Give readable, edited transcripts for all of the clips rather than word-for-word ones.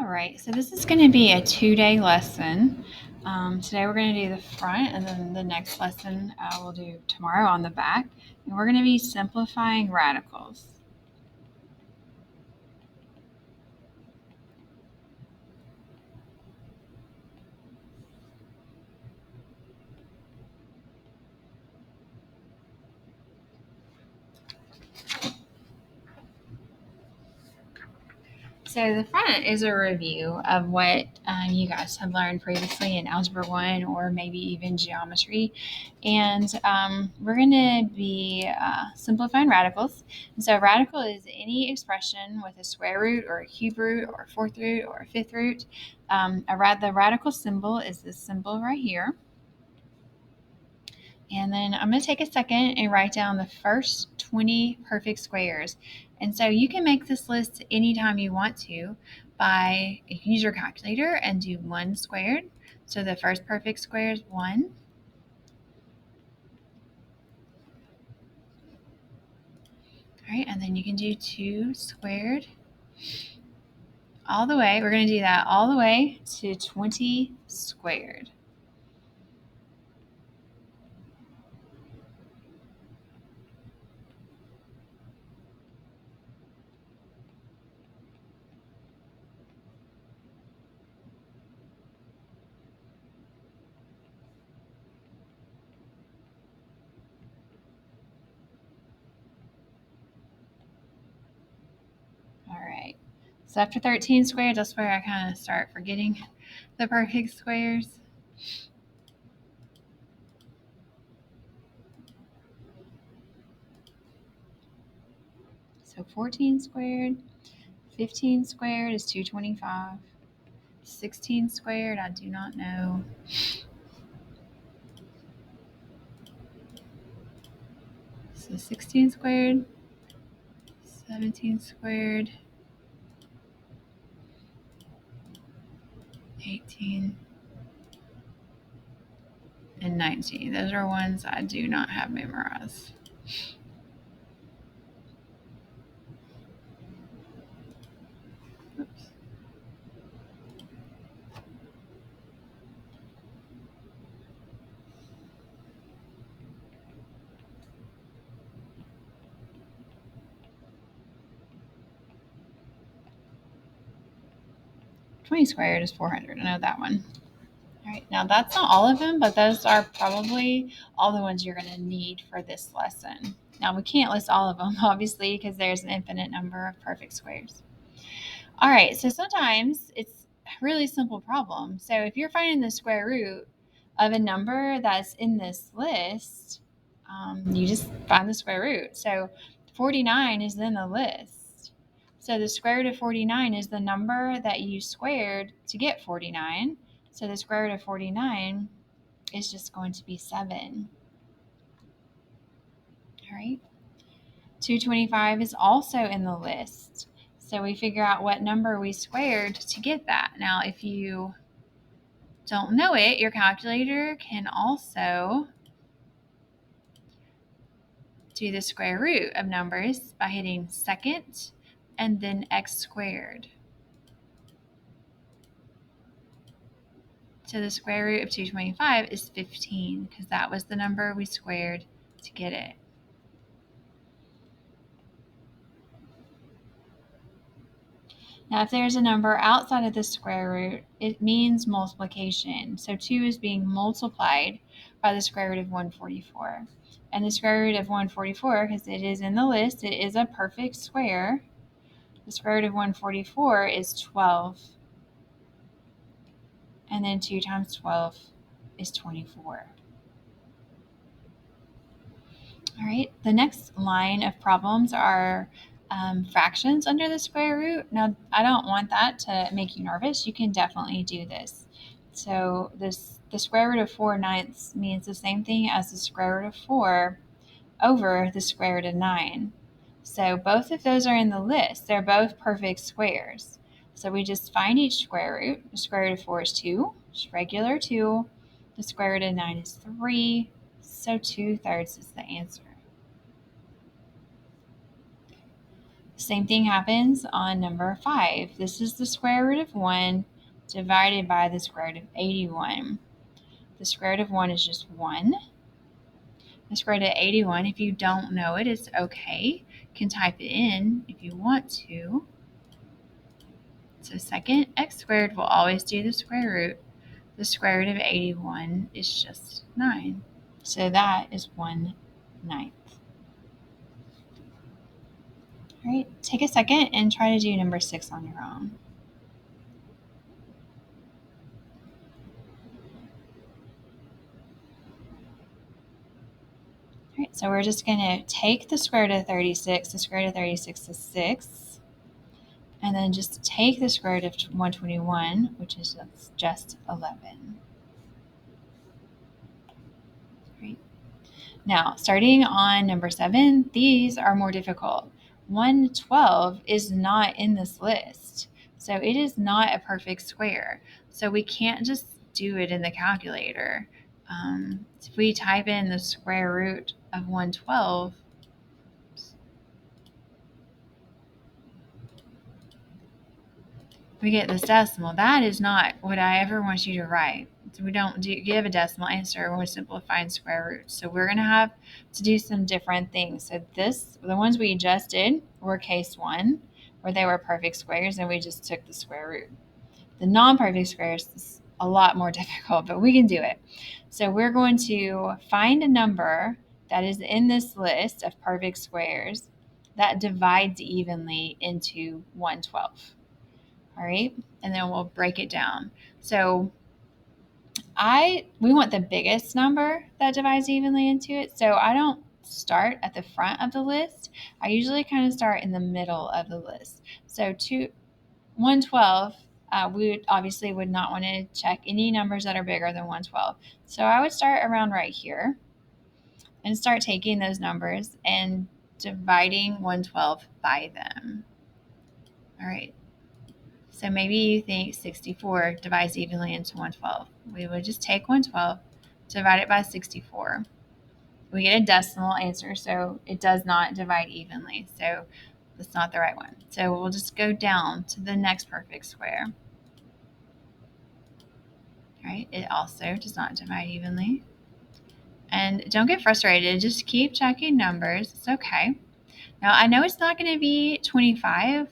right, so this is going to be a 2-day lesson. Today we're going to do the front, and then the next lesson we'll do tomorrow on the back. And we're going to be simplifying radicals. So the front is a review of what you guys have learned previously in Algebra 1 or maybe even geometry. And we're going to be simplifying radicals. And so a radical is any expression with a square root or a cube root or a fourth root or a fifth root. The radical symbol is this symbol right here. And then I'm going to take a second and write down the first 20 perfect squares. And so you can make this list anytime you want to by, you can use your calculator and do 1 squared. So the first perfect square is 1. All right, and then you can do 2 squared all the way. We're going to do that all the way to 20 squared. All right. So after 13 squares, that's where I kind of start forgetting the perfect squares. So 14 squared, 15 squared is 225. 16 squared, I do not know. So 16 squared, 17 squared, 18, and 19. Those are ones I do not have memorized. Oops. Twenty squared is 400. I know that one. All right, now that's not all of them, but those are probably all the ones you're going to need for this lesson. Now we can't list all of them, obviously, because there's an infinite number of perfect squares. All right, so sometimes it's a really simple problem. So if you're finding the square root of a number that's in this list, you just find the square root. So 49 is in the list. So the square root of 49 is the number that you squared to get 49. So the square root of 49 is just going to be 7. All right. 225 is also in the list. So we figure out what number we squared to get that. Now, if you don't know it, your calculator can also do the square root of numbers by hitting second and then x squared. So the square root of 225 is 15 because that was the number we squared to get it. Now, if there's a number outside of the square root, it means multiplication. So 2 is being multiplied by the square root of 144. And the square root of 144, because it is in the list, it is a perfect square. The square root of 144 is 12. And then 2 times 12 is 24. All right, the next line of problems are fractions under the square root. Now, I don't want that to make you nervous. You can definitely do this. So the square root of 4/9 means the same thing as the square root of 4 over the square root of 9. So both of those are in the list. They're both perfect squares. So we just find each square root. The square root of 4 is 2, just regular 2. The square root of 9 is 3. So 2/3 is the answer. Same thing happens on number 5. This is the square root of 1 divided by the square root of 81. The square root of 1 is just 1. The square root of 81, if you don't know it, it's okay. You can type it in if you want to. So second x squared will always do the square root. The square root of 81 is just 9. So that is 1/9. All right, take a second and try to do number 6 on your own. All right, so we're just going to take the square root of 36. The square root of 36 is 6. And then just take the square root of 121, which is just 11. Great. Now, starting on number 7, these are more difficult. 112 is not in this list, so it is not a perfect square. So we can't just do it in the calculator. If we type in the square root of 112, we get this decimal. That is not what I ever want you to write. So we don't give a decimal answer when we're simplifying square roots. So we're going to have to do some different things. So the ones we just did were case 1, where they were perfect squares, and we just took the square root. The non-perfect squares is a lot more difficult, but we can do it. So we're going to find a number that is in this list of perfect squares that divides evenly into 112. All right, and then we'll break it down. So we want the biggest number that divides evenly into it. So I don't start at the front of the list. I usually kind of start in the middle of the list. So 112, we obviously would not want to check any numbers that are bigger than 112. So I would start around right here and start taking those numbers and dividing 112 by them. All right. So maybe you think 64 divides evenly into 112. We would just take 112, divide it by 64. We get a decimal answer, so it does not divide evenly. So that's not the right one. So we'll just go down to the next perfect square. All right, it also does not divide evenly. And don't get frustrated, just keep checking numbers. It's okay. Now, I know it's not going to be 25.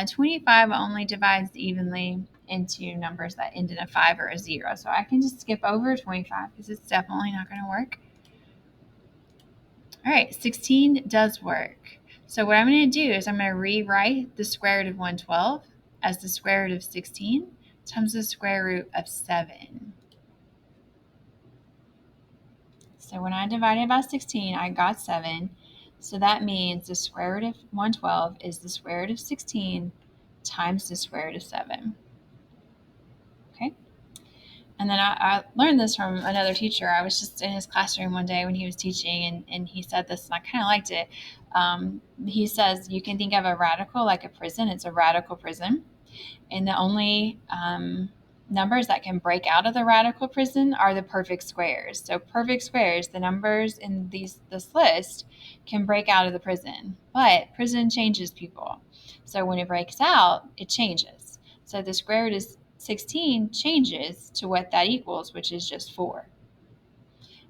25 only divides evenly into numbers that end in a 5 or a 0. So I can just skip over 25 because it's definitely not going to work. All right, 16 does work. So what I'm going to do is I'm going to rewrite the square root of 112 as the square root of 16 times the square root of 7. So when I divided by 16, I got 7. So that means the square root of 112 is the square root of 16 times the square root of 7. Okay? And then I learned this from another teacher. I was just in his classroom one day when he was teaching, and he said this, and I kind of liked it. He says you can think of a radical like a prison. It's a radical prison. And the only numbers that can break out of the radical prison are the perfect squares. So perfect squares, the numbers in this list can break out of the prison. But prison changes people. So when it breaks out, it changes. So the square root of 16 changes to what that equals, which is just 4.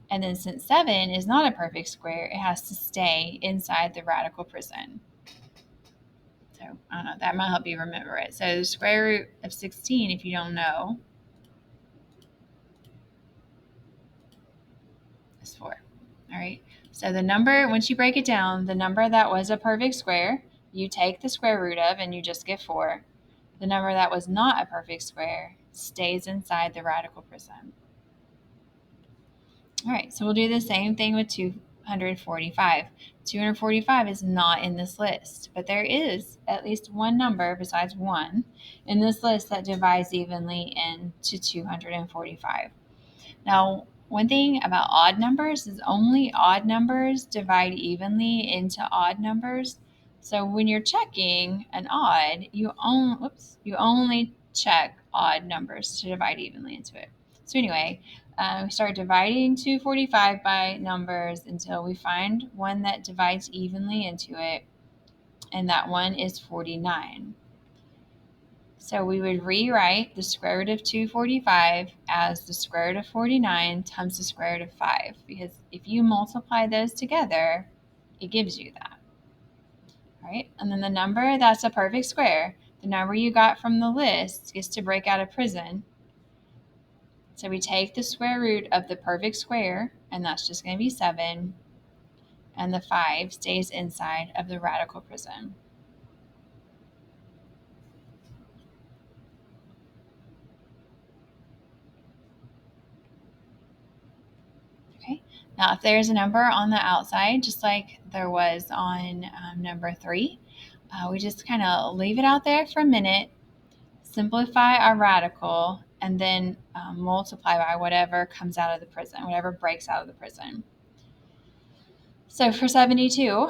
And then since 7 is not a perfect square, it has to stay inside the radical prison. So I don't know, that might help you remember it. So the square root of 16, if you don't know, is 4. All right. So the number, once you break it down, the number that was a perfect square, you take the square root of and you just get 4. The number that was not a perfect square stays inside the radical prison. All right. So we'll do the same thing with 245. 245 is not in this list, but there is at least one number besides 1 in this list that divides evenly into 245. Now, one thing about odd numbers is only odd numbers divide evenly into odd numbers. So when you're checking an odd, you only check odd numbers to divide evenly into it. So anyway, we start dividing 245 by numbers until we find one that divides evenly into it. and that one is 49. So we would rewrite the square root of 245 as the square root of 49 times the square root of 5, because if you multiply those together, it gives you that. All right, and then the number that's a perfect square, the number you got from the list, is to break out of prison. So we take the square root of the perfect square, and that's just going to be 7, and the 5 stays inside of the radical prison. Okay, now if there's a number on the outside, just like there was on number 3, we just kind of leave it out there for a minute, simplify our radical, and then multiply by whatever comes out of the prison, whatever breaks out of the prison. So for 72,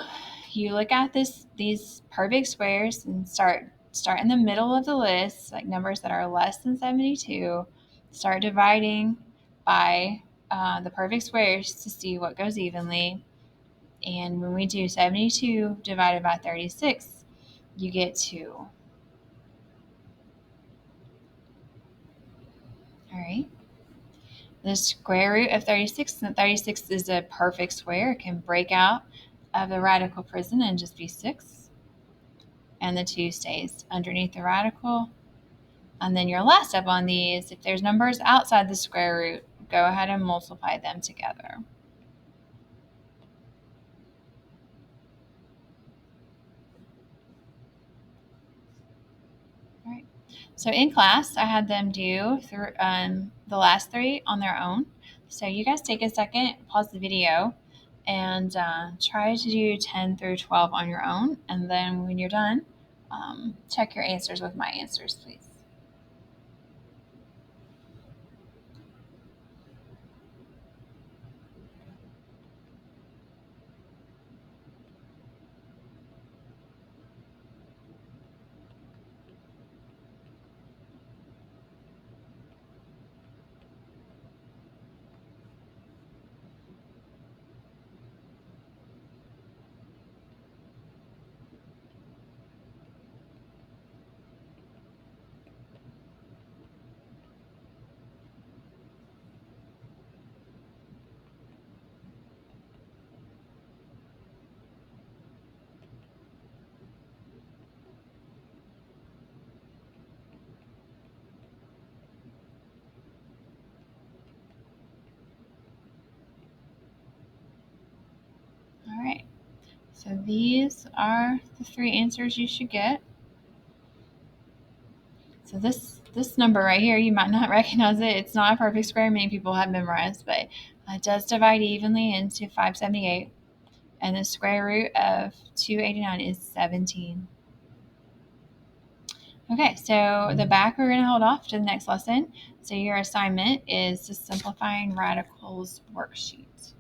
you look at these perfect squares and start in the middle of the list, like numbers that are less than 72. Start dividing by the perfect squares to see what goes evenly. And when we do 72 divided by 36, you get 2. All right. The square root of 36, and 36 is a perfect square. It can break out of the radical prison and just be 6. And the 2 stays underneath the radical. And then your last step on these, if there's numbers outside the square root, go ahead and multiply them together. All right. So in class, I had them do the last 3 on their own. So you guys take a second, pause the video, and try to do 10 through 12 on your own. And then when you're done, check your answers with my answers, please. All right. So these are the 3 answers you should get. So this number right here, you might not recognize it. It's not a perfect square. Many people have memorized, but it does divide evenly into 578. And the square root of 289 is 17. Okay, so the back we're going to hold off to the next lesson. So your assignment is the Simplifying Radicals worksheet.